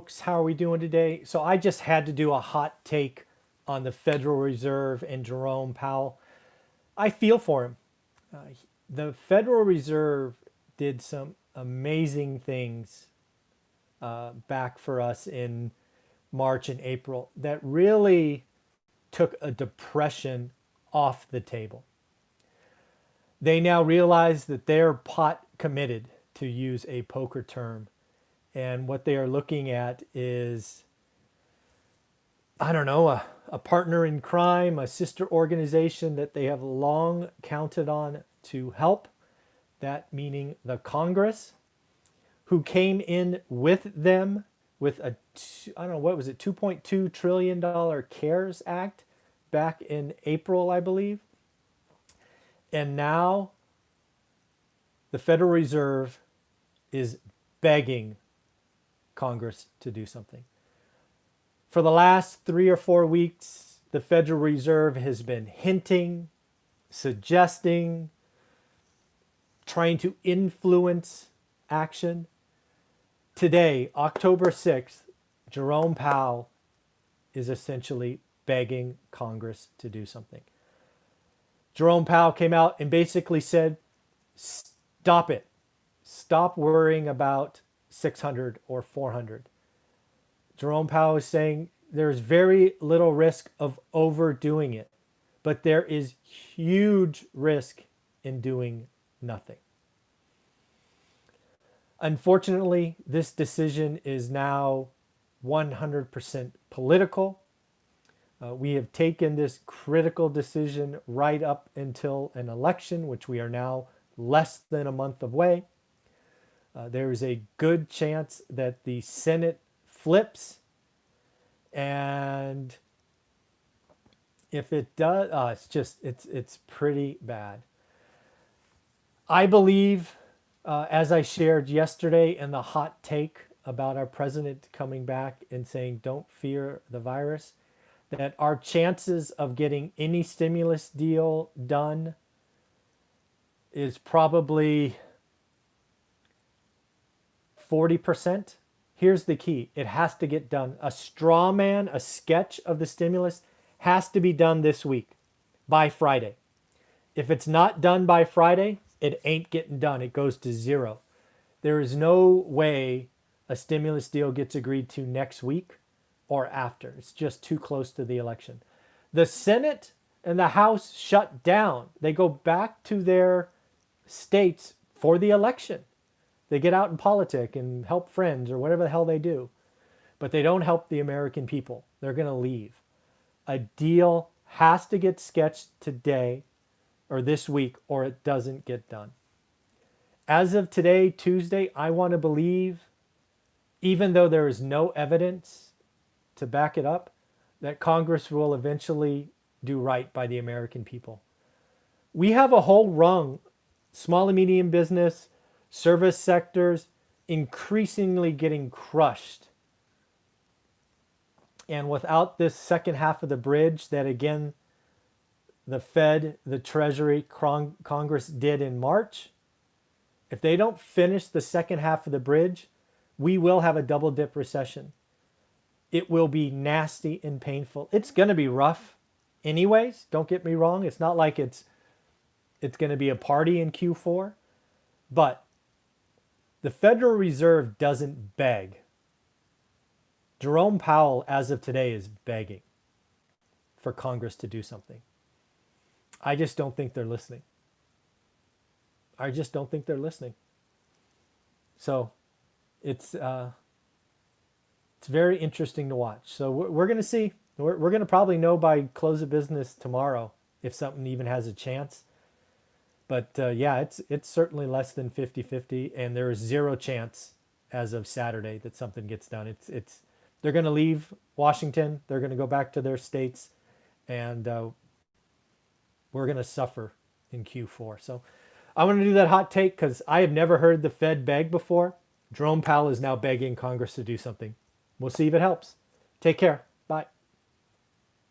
Folks, how are we doing today? So I just had to do a hot take on the Federal Reserve and Jerome Powell. I feel for him. Uh, the Federal Reserve did some amazing things back for us in March and April that really took a depression off the table. They now realize that they're pot committed, to use a poker term. And what they are looking at is, I don't know, a partner in crime, a sister organization that they have long counted on to help, that meaning the Congress, who came in with them with I don't know, what was it, $2.2 trillion CARES Act back in April, I believe. And now the Federal Reserve is begging Congress to do something. For the last 3 or 4 weeks, the Federal Reserve has been hinting, suggesting, trying to influence action. Today, October 6th, Jerome Powell is essentially begging Congress to do something. Jerome Powell came out and basically said, stop it. Stop worrying about 600 or 400. Jerome Powell is saying there's very little risk of overdoing it, but there is huge risk in doing nothing. Unfortunately, this decision is now 100% political. We have taken this critical decision right up until an election, which we are now less than a month away. There is a good chance that the Senate flips, and if it does, it's pretty bad. I believe, as I shared yesterday in the hot take about our president coming back and saying, "Don't fear the virus," that our chances of getting any stimulus deal done is probably 40%. Here's the key. It has to get done. A straw man, a sketch of the stimulus has to be done this week by Friday. If it's not done by Friday, it ain't getting done. It goes to zero. There is no way a stimulus deal gets agreed to next week or after. It's just too close to the election. The Senate and the House shut down. They go back to their states for the election. They get out in politics and help friends or whatever the hell they do. But they don't help the American people. They're going to leave. A deal has to get sketched today or this week, or it doesn't get done. As of today, Tuesday, I want to believe, even though there is no evidence to back it up, that Congress will eventually do right by the American people. We have a whole rung, small and medium business, service sectors, increasingly getting crushed. And without this second half of the bridge that, again, the Fed, the Treasury, Congress did in March, if they don't finish the second half of the bridge, we will have a double dip recession. It will be nasty and painful. It's going to be rough anyways. Don't get me wrong. It's not like it's going to be a party in Q4. But the Federal Reserve doesn't beg. Jerome Powell, as of today, is begging for Congress to do something. I just don't think they're listening. I just don't think they're listening. So it's very interesting to watch. So we're going to see. We're going to probably know by close of business tomorrow if something even has a chance. But yeah, it's certainly less than 50-50, and there is zero chance as of Saturday that something gets done. They're going to leave Washington. They're going to go back to their states, and we're going to suffer in Q4. So I want to do that hot take because I have never heard the Fed beg before. Jerome Powell is now begging Congress to do something. We'll see if it helps. Take care.